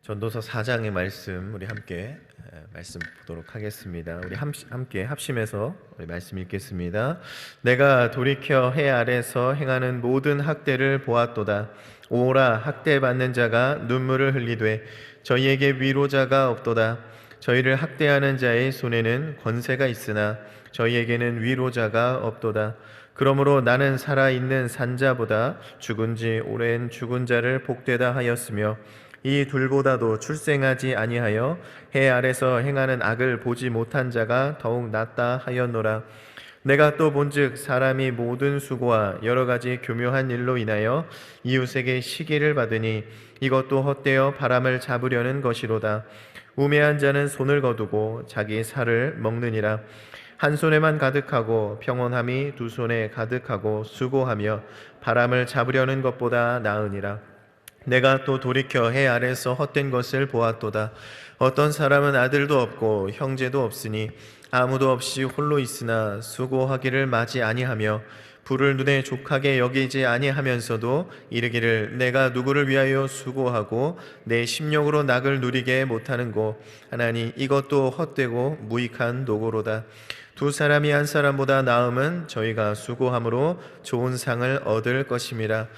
전도서 4장의 말씀 우리 함께 말씀 보도록 하겠습니다. 우리 함께 합심해서 우리 말씀 읽겠습니다. 내가 돌이켜 해 아래서 행하는 모든 학대를 보았도다. 오라, 학대받는 자가 눈물을 흘리되 저희에게 위로자가 없도다. 저희를 학대하는 자의 손에는 권세가 있으나 저희에게는 위로자가 없도다. 그러므로 나는 살아있는 산자보다 죽은 지 오랜 죽은 자를 복되다 하였으며 이 둘보다도 출생하지 아니하여 해 아래서 행하는 악을 보지 못한 자가 더욱 낫다 하였노라. 내가 또 본즉 사람이 모든 수고와 여러 가지 교묘한 일로 인하여 이웃에게 시기를 받으니 이것도 헛되어 바람을 잡으려는 것이로다. 우매한 자는 손을 거두고 자기 살을 먹느니라. 한 손에만 가득하고 평온함이 두 손에 가득하고 수고하며 바람을 잡으려는 것보다 나으니라. 내가 또 돌이켜 해 아래서 헛된 것을 보았도다. 어떤 사람은 아들도 없고 형제도 없으니 아무도 없이 홀로 있으나 수고하기를 마지 아니하며 불을 눈에 족하게 여기지 아니하면서도 이르기를 내가 누구를 위하여 수고하고 내 심령으로 낙을 누리게 못하는고 하나니 이것도 헛되고 무익한 노고로다. 두 사람이 한 사람보다 나음은 저희가 수고함으로 좋은 상을 얻을 것임이라.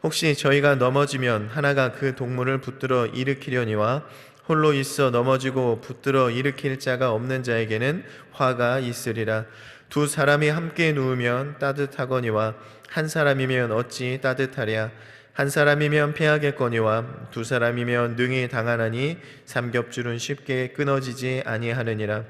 혹시 저희가 넘어지면 하나가 그 동물을 붙들어 일으키려니와 홀로 있어 넘어지고 붙들어 일으킬 자가 없는 자에게는 화가 있으리라. 두 사람이 함께 누우면 따뜻하거니와 한 사람이면 어찌 따뜻하랴. 한 사람이면 패하겠거니와 두 사람이면 능히 당하나니 삼겹줄은 쉽게 끊어지지 아니하느니라.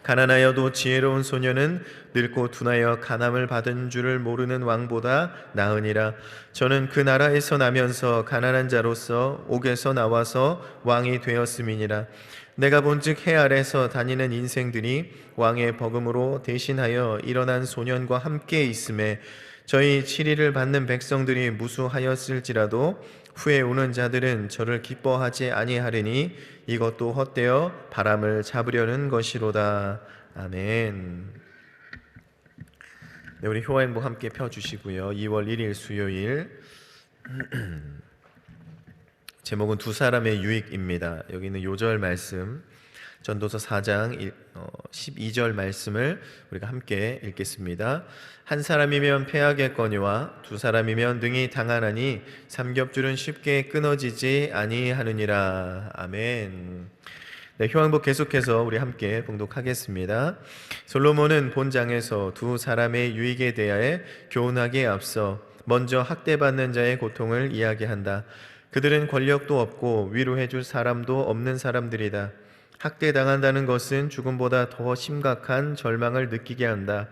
가난하여도 지혜로운 소녀는 늙고 둔하여 간암을 받은 줄을 모르는 왕보다 나으니라. 저는 그 나라에서 나면서 가난한 자로서 옥에서 나와서 왕이 되었음이니라. 내가 본즉 해 아래서 다니는 인생들이 왕의 버금으로 대신하여 일어난 소년과 함께 있음에 저희 치리를 받는 백성들이 무수하였을지라도 후에 오는 자들은 저를 기뻐하지 아니하리니 이것도 헛되어 바람을 잡으려는 것이로다. 아멘. 네, 우리 효행복 함께 펴주시고요. 2월 1일 수요일 제목은 두 사람의 유익입니다. 여기 있는 요절 말씀 전도서 4장 12절 말씀을 우리가 함께 읽겠습니다. 한 사람이면 패하겠거니와 두 사람이면 능히 당하나니 삼겹줄은 쉽게 끊어지지 아니하느니라. 아멘. 네, 효왕복 계속해서 우리 함께 봉독하겠습니다. 솔로몬은 본장에서 두 사람의 유익에 대하여 교훈하기에 앞서 먼저 학대받는 자의 고통을 이야기한다. 그들은 권력도 없고 위로해줄 사람도 없는 사람들이다. 학대당한다는 것은 죽음보다 더 심각한 절망을 느끼게 한다.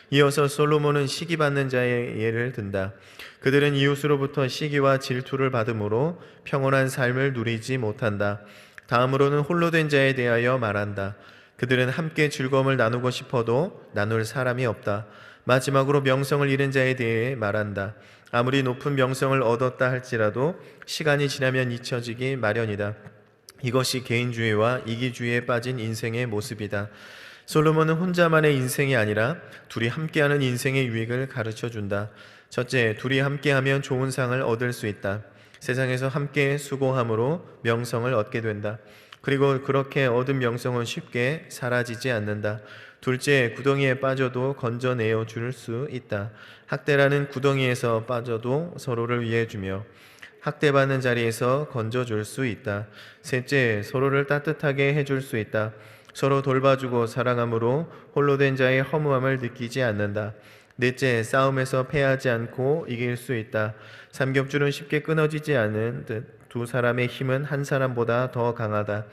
이어서 솔로몬은 시기받는 자의 예를 든다. 그들은 이웃으로부터 시기와 질투를 받음으로 평온한 삶을 누리지 못한다. 다음으로는 홀로 된 자에 대하여 말한다. 그들은 함께 즐거움을 나누고 싶어도 나눌 사람이 없다. 마지막으로 명성을 잃은 자에 대해 말한다. 아무리 높은 명성을 얻었다 할지라도 시간이 지나면 잊혀지기 마련이다. 이것이 개인주의와 이기주의에 빠진 인생의 모습이다. 솔로몬은 혼자만의 인생이 아니라 둘이 함께하는 인생의 유익을 가르쳐준다. 첫째, 둘이 함께하면 좋은 상을 얻을 수 있다. 세상에서 함께 수고함으로 명성을 얻게 된다. 그리고 그렇게 얻은 명성은 쉽게 사라지지 않는다. 둘째, 구덩이에 빠져도 건져내어 줄 수 있다. 학대라는 구덩이에서 빠져도 서로를 위해주며 학대받는 자리에서 건져줄 수 있다. 셋째, 서로를 따뜻하게 해줄 수 있다. 서로 돌봐주고 사랑함으로 홀로 된 자의 허무함을 느끼지 않는다. 넷째, 싸움에서 패하지 않고 이길 수 있다. 삼겹줄은 쉽게 끊어지지 않은 듯 두 사람의 힘은 한 사람보다 더 강하다.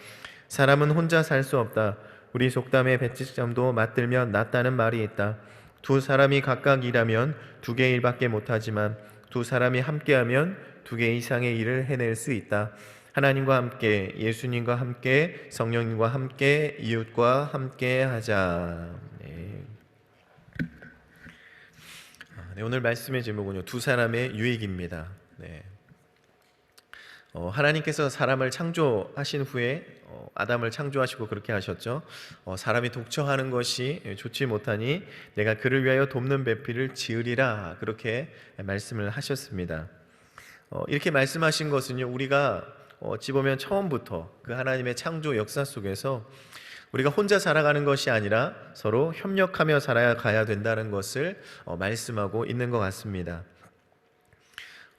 사람은 혼자 살 수 없다. 우리 속담에 백지장도 맞들면 낫다는 말이 있다. 두 사람이 각각 일하면 두 개 일밖에 못하지만 두 사람이 함께하면 두 개 이상의 일을 해낼 수 있다. 하나님과 함께, 예수님과 함께, 성령님과 함께, 이웃과 함께 하자. 네. 네, 오늘 말씀의 제목은요, 두 사람의 유익입니다. 네. 하나님께서 사람을 창조하신 후에 아담을 창조하시고 그렇게 하셨죠. 사람이 독처하는 것이 좋지 못하니 내가 그를 위하여 돕는 배필을 지으리라, 그렇게 말씀을 하셨습니다. 이렇게 말씀하신 것은요, 우리가 어찌 보면 처음부터 그 하나님의 창조 역사 속에서 우리가 혼자 살아가는 것이 아니라 서로 협력하며 살아야 가야 된다는 것을 말씀하고 있는 것 같습니다.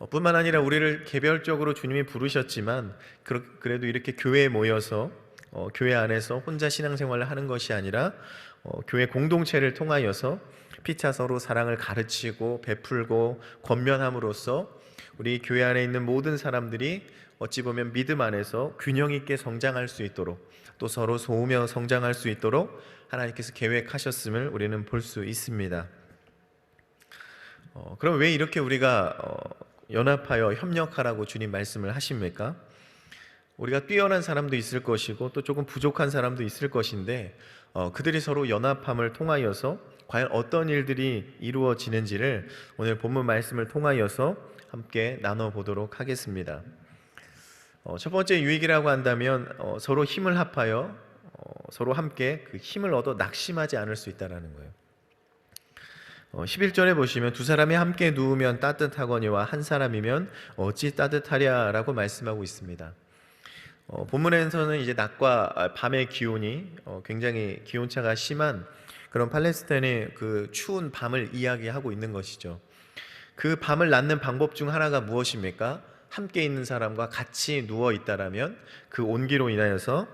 뿐만 아니라 우리를 개별적으로 주님이 부르셨지만 그래도 이렇게 교회에 모여서 교회 안에서 혼자 신앙생활을 하는 것이 아니라 교회 공동체를 통하여서 피차 서로 사랑을 가르치고 베풀고 권면함으로써 우리 교회 안에 있는 모든 사람들이 어찌 보면 믿음 안에서 균형 있게 성장할 수 있도록 또 서로 도우며 성장할 수 있도록 하나님께서 계획하셨음을 우리는 볼 수 있습니다. 그럼 왜 이렇게 우리가 연합하여 협력하라고 주님 말씀을 하십니까? 우리가 뛰어난 사람도 있을 것이고 또 조금 부족한 사람도 있을 것인데 그들이 서로 연합함을 통하여서 과연 어떤 일들이 이루어지는지를 오늘 본문 말씀을 통하여서 함께 나눠보도록 하겠습니다. 첫 번째 유익이라고 한다면 서로 힘을 합하여 서로 함께 그 힘을 얻어 낙심하지 않을 수 있다는 거예요. 11절에 보시면 두 사람이 함께 누우면 따뜻하거니와 한 사람이면 어찌 따뜻하랴라고 말씀하고 있습니다. 본문에서는 이제 낮과 밤의 기온이 굉장히 기온차가 심한 그런 팔레스타인의 그 추운 밤을 이야기하고 있는 것이죠. 그 밤을 낳는 방법 중 하나가 무엇입니까? 함께 있는 사람과 같이 누워 있다라면 그 온기로 인하여서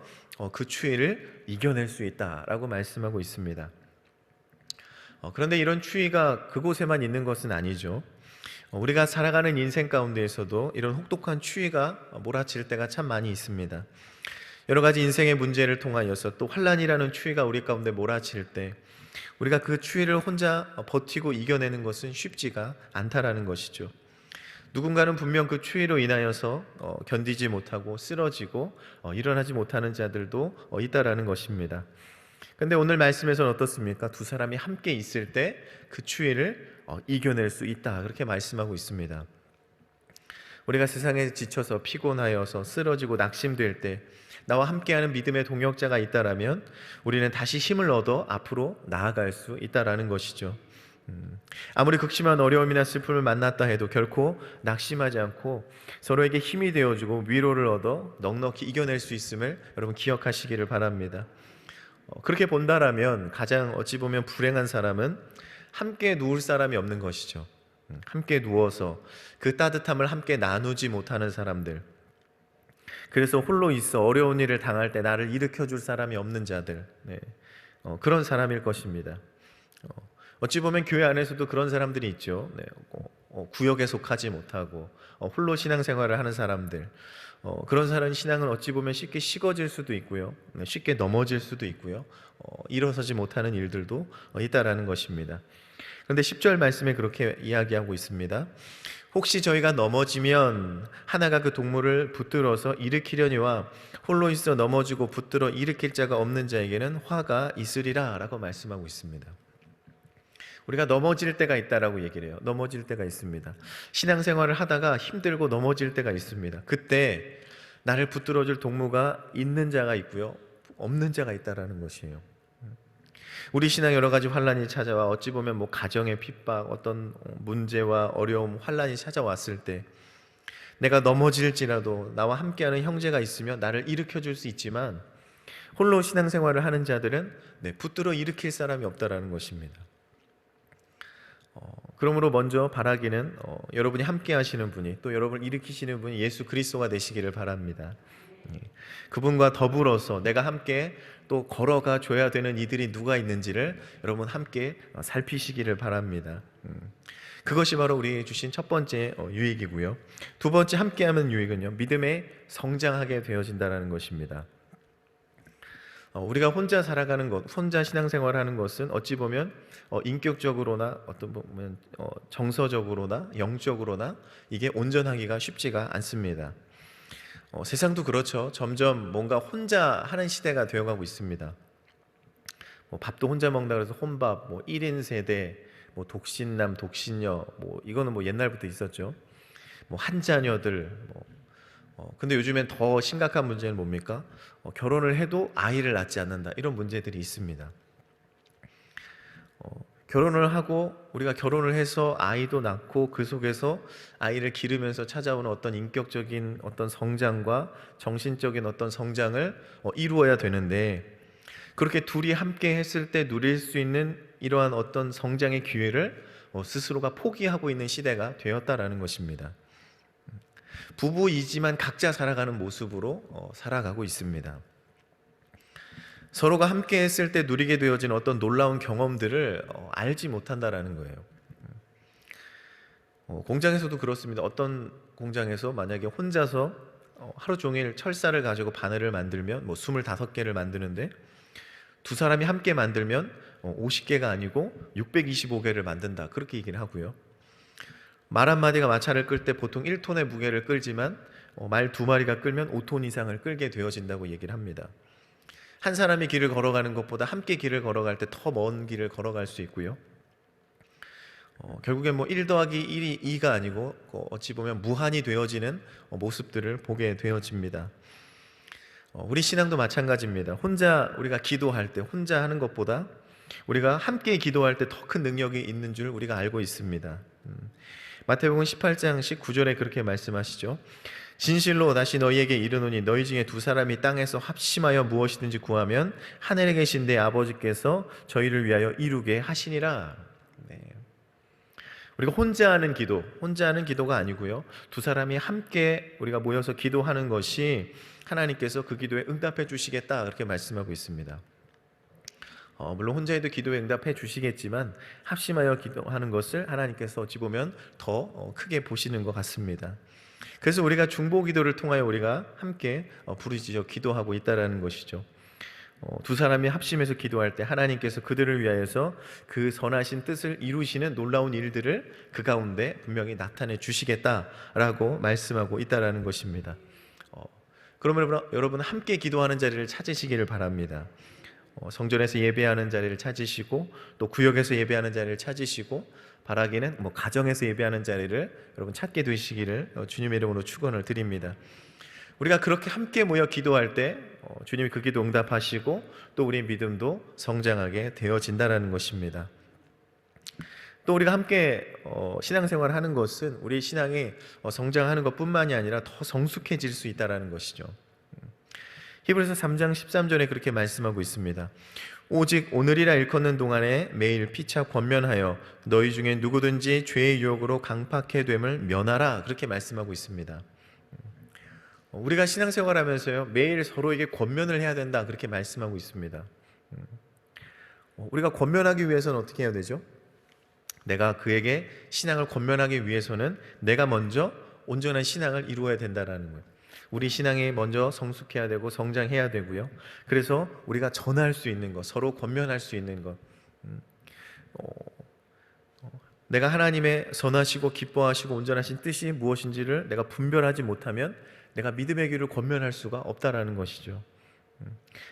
그 추위를 이겨낼 수 있다라고 말씀하고 있습니다. 그런데 이런 추위가 그곳에만 있는 것은 아니죠. 우리가 살아가는 인생 가운데에서도 이런 혹독한 추위가 몰아칠 때가 참 많이 있습니다. 여러 가지 인생의 문제를 통하여서 또 환난이라는 추위가 우리 가운데 몰아칠 때 우리가 그 추위를 혼자 버티고 이겨내는 것은 쉽지가 않다라는 것이죠. 누군가는 분명 그 추위로 인하여서 견디지 못하고 쓰러지고 일어나지 못하는 자들도 있다라는 것입니다. 근데 오늘 말씀에서는 어떻습니까? 두 사람이 함께 있을 때 그 추위를 이겨낼 수 있다 그렇게 말씀하고 있습니다. 우리가 세상에 지쳐서 피곤하여서 쓰러지고 낙심될 때 나와 함께하는 믿음의 동역자가 있다라면 우리는 다시 힘을 얻어 앞으로 나아갈 수 있다라는 것이죠. 아무리 극심한 어려움이나 슬픔을 만났다 해도 결코 낙심하지 않고 서로에게 힘이 되어주고 위로를 얻어 넉넉히 이겨낼 수 있음을 여러분 기억하시기를 바랍니다. 그렇게 본다라면 가장 어찌 보면 불행한 사람은 함께 누울 사람이 없는 것이죠. 함께 누워서 그 따뜻함을 함께 나누지 못하는 사람들, 그래서 홀로 있어 어려운 일을 당할 때 나를 일으켜줄 사람이 없는 자들, 그런 사람일 것입니다. 어찌 보면 교회 안에서도 그런 사람들이 있죠. 구역에 속하지 못하고 홀로 신앙생활을 하는 사람들, 그런 사람 신앙은 어찌 보면 쉽게 식어질 수도 있고요, 쉽게 넘어질 수도 있고요, 일어서지 못하는 일들도 있다라는 것입니다. 그런데 10절 말씀에 그렇게 이야기하고 있습니다. 혹시 저희가 넘어지면 하나가 그 동물을 붙들어서 일으키려니와 홀로 있어 넘어지고 붙들어 일으킬 자가 없는 자에게는 화가 있으리라 라고 말씀하고 있습니다. 우리가 넘어질 때가 있다라고 얘기를 해요. 넘어질 때가 있습니다. 신앙생활을 하다가 힘들고 넘어질 때가 있습니다. 그때 나를 붙들어줄 동무가 있는 자가 있고요, 없는 자가 있다라는 것이에요. 우리 신앙 여러 가지 환란이 찾아와 어찌 보면 뭐 가정의 핍박, 어떤 문제와 어려움, 환란이 찾아왔을 때 내가 넘어질지라도 나와 함께하는 형제가 있으면 나를 일으켜줄 수 있지만 홀로 신앙생활을 하는 자들은 붙들어 일으킬 사람이 없다라는 것입니다. 그러므로 먼저 바라기는 여러분이 함께 하시는 분이, 또 여러분을 일으키시는 분이 예수 그리스도가 되시기를 바랍니다. 그분과 더불어서 내가 함께 또 걸어가 줘야 되는 이들이 누가 있는지를 여러분 함께 살피시기를 바랍니다. 그것이 바로 우리 주신 첫 번째 유익이고요. 두 번째 함께하는 유익은요, 믿음에 성장하게 되어진다는 것입니다. 우리가 혼자 살아가는 것, 혼자 신앙생활하는 것은 어찌 보면 인격적으로나 어떤 보면 정서적으로나 영적으로나 이게 온전하기가 쉽지가 않습니다. 세상도 그렇죠. 점점 뭔가 혼자 하는 시대가 되어가고 있습니다. 밥도 혼자 먹는다 그래서 혼밥, 1인 세대, 독신남, 독신녀, 이거는 옛날부터 있었죠. 한 자녀들. 근데 요즘엔 더 심각한 문제는 뭡니까? 결혼을 해도 아이를 낳지 않는다, 이런 문제들이 있습니다. 결혼을 하고 우리가 결혼을 해서 아이도 낳고 그 속에서 아이를 기르면서 찾아오는 어떤 인격적인 어떤 성장과 정신적인 어떤 성장을 이루어야 되는데, 그렇게 둘이 함께 했을 때 누릴 수 있는 이러한 어떤 성장의 기회를 스스로가 포기하고 있는 시대가 되었다라는 것입니다. 부부이지만 각자 살아가는 모습으로 살아가고 있습니다. 서로가 함께 했을 때 누리게 되어진 어떤 놀라운 경험들을 알지 못한다라는 거예요. 공장에서도 그렇습니다. 어떤 공장에서 만약에 혼자서 하루 종일 철사를 가지고 바늘을 만들면 25개를 만드는데, 두 사람이 함께 만들면 50개가 아니고 625개를 만든다, 그렇게 얘기를 하고요. 말 한마디가 마차를 끌 때 보통 1톤의 무게를 끌지만 말 2마리가 끌면 5톤 이상을 끌게 되어진다고 얘기를 합니다. 한 사람이 길을 걸어가는 것보다 함께 길을 걸어갈 때 더 먼 길을 걸어갈 수 있고요. 결국엔 1 더하기 1이 2가 아니고 어찌 보면 무한이 되어지는 모습들을 보게 되어집니다. 우리 신앙도 마찬가지입니다. 혼자 우리가 기도할 때 혼자 하는 것보다 우리가 함께 기도할 때 더 큰 능력이 있는 줄 우리가 알고 있습니다. 마태복음 18장 19절에 그렇게 말씀하시죠. 진실로 다시 너희에게 이르노니 너희 중에 두 사람이 땅에서 합심하여 무엇이든지 구하면 하늘에 계신 내 아버지께서 저희를 위하여 이루게 하시니라. 네. 우리가 혼자 하는 기도가 아니고요, 두 사람이 함께 우리가 모여서 기도하는 것이 하나님께서 그 기도에 응답해 주시겠다, 그렇게 말씀하고 있습니다. 물론 혼자 해도 기도에 응답해 주시겠지만 합심하여 기도하는 것을 하나님께서 어찌 보면 더 크게 보시는 것 같습니다. 그래서 우리가 중보기도를 통하여 우리가 함께 부르짖어 기도하고 있다라는 것이죠. 두 사람이 합심해서 기도할 때 하나님께서 그들을 위하여서 그 선하신 뜻을 이루시는 놀라운 일들을 그 가운데 분명히 나타내 주시겠다라고 말씀하고 있다라는 것입니다. 그러면 여러분 함께 기도하는 자리를 찾으시기를 바랍니다. 성전에서 예배하는 자리를 찾으시고 또 구역에서 예배하는 자리를 찾으시고, 바라기는 가정에서 예배하는 자리를 여러분 찾게 되시기를 주님의 이름으로 축원을 드립니다. 우리가 그렇게 함께 모여 기도할 때 주님이 그 기도 응답하시고 또 우리의 믿음도 성장하게 되어진다라는 것입니다. 또 우리가 함께 신앙생활을 하는 것은 우리 신앙이 성장하는 것뿐만이 아니라 더 성숙해질 수 있다라는 것이죠. 히브리서 3장 13절에 그렇게 말씀하고 있습니다. 오직 오늘이라 일컫는 동안에 매일 피차 권면하여 너희 중에 누구든지 죄의 유혹으로 강팍해 됨을 면하라, 그렇게 말씀하고 있습니다. 우리가 신앙생활하면서요 매일 서로에게 권면을 해야 된다, 그렇게 말씀하고 있습니다. 우리가 권면하기 위해서는 어떻게 해야 되죠? 내가 그에게 신앙을 권면하기 위해서는 내가 먼저 온전한 신앙을 이루어야 된다라는 거예요. 우리 신앙이 먼저 성숙해야 되고 성장해야 되고요. 그래서 우리가 전할 수 있는 것, 서로 권면할 수 있는 것, 내가 하나님의 선하시고 기뻐하시고 온전하신 뜻이 무엇인지를 내가 분별하지 못하면 내가 믿음의 길을 권면할 수가 없다라는 것이죠.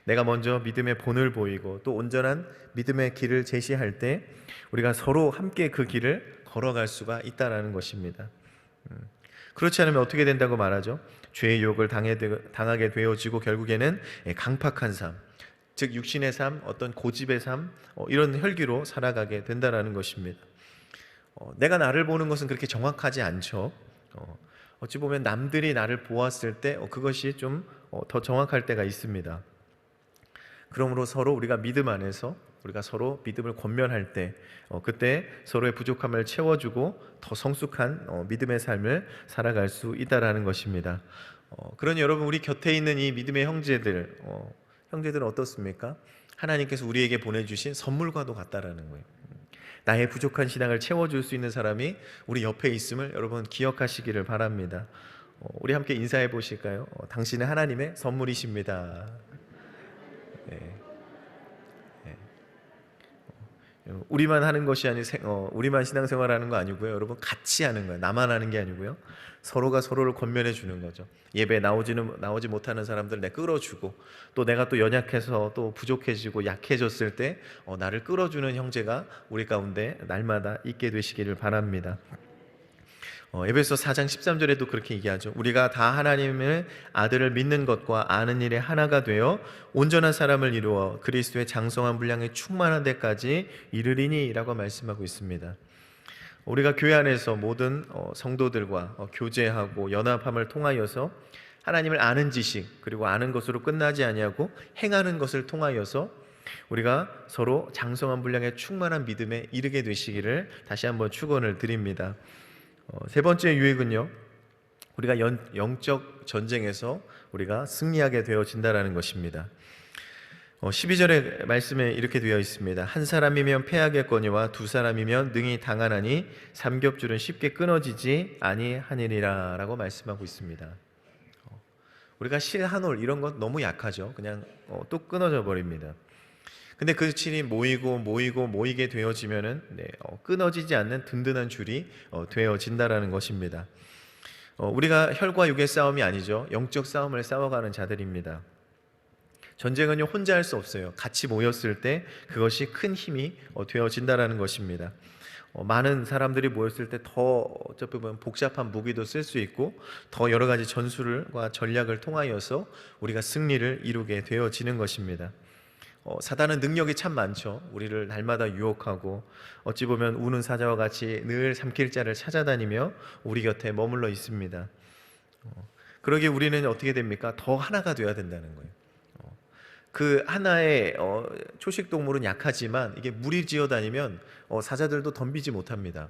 내가 먼저 믿음의 본을 보이고 또 온전한 믿음의 길을 제시할 때 우리가 서로 함께 그 길을 걸어갈 수가 있다라는 것입니다. 그렇지 않으면 어떻게 된다고 말하죠? 죄의 유혹을 당하게 되어지고 결국에는 강팍한 삶, 즉 육신의 삶, 어떤 고집의 삶, 이런 혈기로 살아가게 된다라는 것입니다. 내가 나를 보는 것은 그렇게 정확하지 않죠. 어찌 보면 남들이 나를 보았을 때 그것이 좀 더 정확할 때가 있습니다. 그러므로 서로 우리가 믿음 안에서 우리가 서로 믿음을 권면할 때 그때 서로의 부족함을 채워주고 더 성숙한 믿음의 삶을 살아갈 수 있다라는 것입니다. 그러니 여러분, 우리 곁에 있는 이 믿음의 형제들은 어떻습니까? 하나님께서 우리에게 보내주신 선물과도 같다라는 거예요. 나의 부족한 신앙을 채워줄 수 있는 사람이 우리 옆에 있음을 여러분 기억하시기를 바랍니다. 우리 함께 인사해 보실까요? 당신은 하나님의 선물이십니다. 네. 우리만 하는 것이 우리만 신앙생활하는 거 아니고요. 여러분 같이 하는 거예요. 나만 하는 게 아니고요. 서로가 서로를 권면해 주는 거죠. 예배 나오지 못하는 사람들 내가 끌어주고, 또 내가 또 연약해서 또 부족해지고 약해졌을 때 나를 끌어주는 형제가 우리 가운데 날마다 있게 되시기를 바랍니다. 에베소 4장 13절에도 그렇게 얘기하죠. 우리가 다 하나님의 아들을 믿는 것과 아는 일에 하나가 되어 온전한 사람을 이루어 그리스도의 장성한 분량에 충만한 데까지 이르리니라고 말씀하고 있습니다. 우리가 교회 안에서 모든 성도들과 교제하고 연합함을 통하여서 하나님을 아는 지식, 그리고 아는 것으로 끝나지 아니하고 행하는 것을 통하여서 우리가 서로 장성한 분량의 충만한 믿음에 이르게 되시기를 다시 한번 축원을 드립니다. 세 번째 유익은요, 우리가 영적 전쟁에서 우리가 승리하게 되어진다라는 것입니다. 12절의 말씀에 이렇게 되어 있습니다. 한 사람이면 패하겠거니와 두 사람이면 능히 당하나니 삼겹줄은 쉽게 끊어지지 아니하니라 라고 말씀하고 있습니다. 우리가 실 한 올 이런 건 너무 약하죠. 그냥 또 끊어져 버립니다. 근데 그 실이 모이게 되어지면은 끊어지지 않는 든든한 줄이 되어진다라는 것입니다. 우리가 혈과 육의 싸움이 아니죠. 영적 싸움을 싸워가는 자들입니다. 전쟁은요, 혼자 할 수 없어요. 같이 모였을 때 그것이 큰 힘이 되어진다라는 것입니다. 많은 사람들이 모였을 때 더 어차피 보면 복잡한 무기도 쓸 수 있고 더 여러 가지 전술과 전략을 통하여서 우리가 승리를 이루게 되어지는 것입니다. 사단은 능력이 참 많죠. 우리를 날마다 유혹하고 어찌 보면 우는 사자와 같이 늘 삼킬 자를 찾아다니며 우리 곁에 머물러 있습니다. 그러기에 우리는 어떻게 됩니까? 더 하나가 되어야 된다는 거예요. 그 하나의 초식 동물은 약하지만 이게 무리지어 다니면 사자들도 덤비지 못합니다.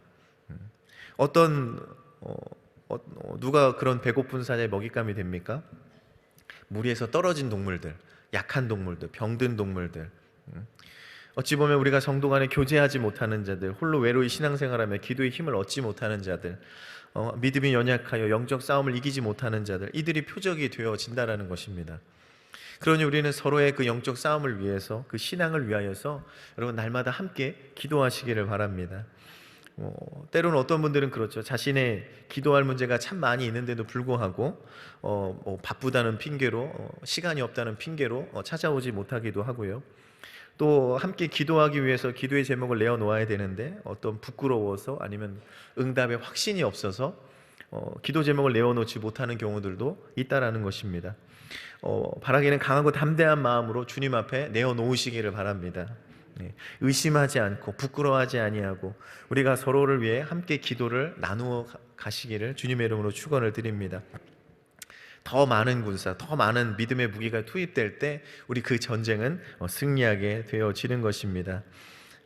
누가 그런 배고픈 사자의 먹잇감이 됩니까? 무리에서 떨어진 동물들, 약한 동물들, 병든 동물들. 어찌 보면 우리가 성도 간에 교제하지 못하는 자들, 홀로 외로이 신앙생활하며 기도의 힘을 얻지 못하는 자들, 믿음이 연약하여 영적 싸움을 이기지 못하는 자들, 이들이 표적이 되어진다라는 것입니다. 그러니 우리는 서로의 그 영적 싸움을 위해서, 그 신앙을 위하여서 여러분 날마다 함께 기도하시기를 바랍니다. 때로는 어떤 분들은 그렇죠. 자신의 기도할 문제가 참 많이 있는데도 불구하고 바쁘다는 핑계로, 시간이 없다는 핑계로 찾아오지 못하기도 하고요. 또 함께 기도하기 위해서 기도의 제목을 내어놓아야 되는데 어떤 부끄러워서 아니면 응답에 확신이 없어서 기도 제목을 내어놓지 못하는 경우들도 있다라는 것입니다. 바라기는 강하고 담대한 마음으로 주님 앞에 내어놓으시기를 바랍니다. 의심하지 않고 부끄러워하지 아니하고 우리가 서로를 위해 함께 기도를 나누어 가시기를 주님의 이름으로 축원을 드립니다. 더 많은 군사, 더 많은 믿음의 무기가 투입될 때 우리 그 전쟁은 승리하게 되어지는 것입니다.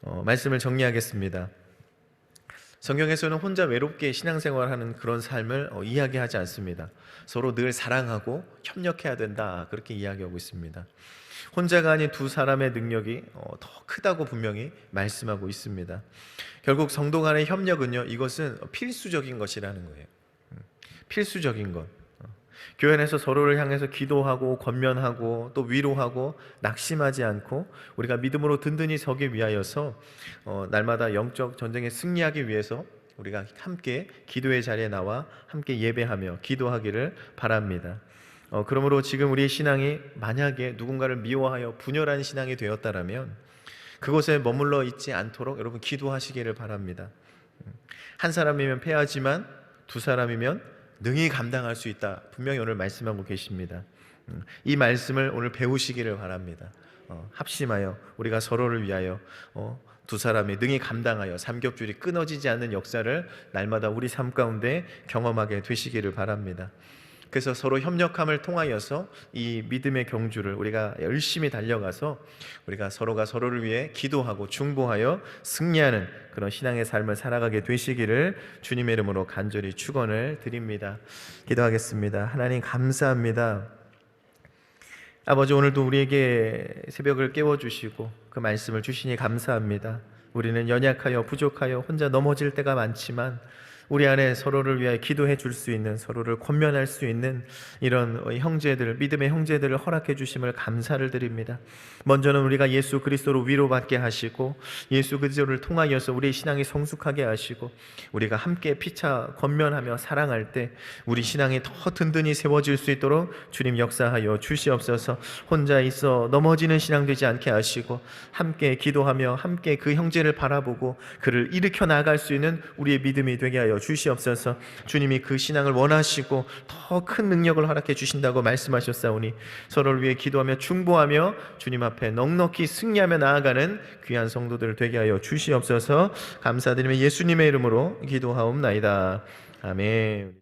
말씀을 정리하겠습니다. 성경에서는 혼자 외롭게 신앙생활하는 그런 삶을 이야기하지 않습니다. 서로 늘 사랑하고 협력해야 된다, 그렇게 이야기하고 있습니다. 혼자가 아닌 두 사람의 능력이 더 크다고 분명히 말씀하고 있습니다. 결국 성도 간의 협력은요, 이것은 필수적인 것이라는 거예요. 필수적인 것. 교회 안에서 서로를 향해서 기도하고 권면하고 또 위로하고 낙심하지 않고 우리가 믿음으로 든든히 서기 위하여서 날마다 영적 전쟁에 승리하기 위해서 우리가 함께 기도의 자리에 나와 함께 예배하며 기도하기를 바랍니다. 그러므로 지금 우리의 신앙이 만약에 누군가를 미워하여 분열한 신앙이 되었다라면 그곳에 머물러 있지 않도록 여러분 기도하시기를 바랍니다. 한 사람이면 패하지만 두 사람이면 능히 감당할 수 있다, 분명히 오늘 말씀하고 계십니다. 이 말씀을 오늘 배우시기를 바랍니다. 합심하여 우리가 서로를 위하여 두 사람이 능히 감당하여 삼겹줄이 끊어지지 않는 역사를 날마다 우리 삶 가운데 경험하게 되시기를 바랍니다. 그래서 서로 협력함을 통하여서 이 믿음의 경주를 우리가 열심히 달려가서 우리가 서로가 서로를 위해 기도하고 중보하여 승리하는 그런 신앙의 삶을 살아가게 되시기를 주님의 이름으로 간절히 축원을 드립니다. 기도하겠습니다. 하나님 감사합니다. 아버지, 오늘도 우리에게 새벽을 깨워주시고 그 말씀을 주시니 감사합니다. 우리는 연약하여 부족하여 혼자 넘어질 때가 많지만 우리 안에 서로를 위하여 기도해 줄 수 있는, 서로를 권면할 수 있는 이런 형제들, 믿음의 형제들을 허락해 주심을 감사를 드립니다. 먼저는 우리가 예수 그리스도로 위로받게 하시고 예수 그리스도를 통하여서 우리의 신앙이 성숙하게 하시고 우리가 함께 피차 권면하며 사랑할 때 우리 신앙이 더 든든히 세워질 수 있도록 주님 역사하여 주시옵소서. 혼자 있어 넘어지는 신앙 되지 않게 하시고 함께 기도하며 함께 그 형제를 바라보고 그를 일으켜 나갈 수 있는 우리의 믿음이 되게 하여 하여 주시옵소서. 주님이 그 신앙을 원하시고 더 큰 능력을 허락해 주신다고 말씀하셨사오니 서로를 위해 기도하며 중보하며 주님 앞에 넉넉히 승리하며 나아가는 귀한 성도들 되게 하여 주시옵소서. 감사드리며 예수님의 이름으로 기도하옵나이다. 아멘.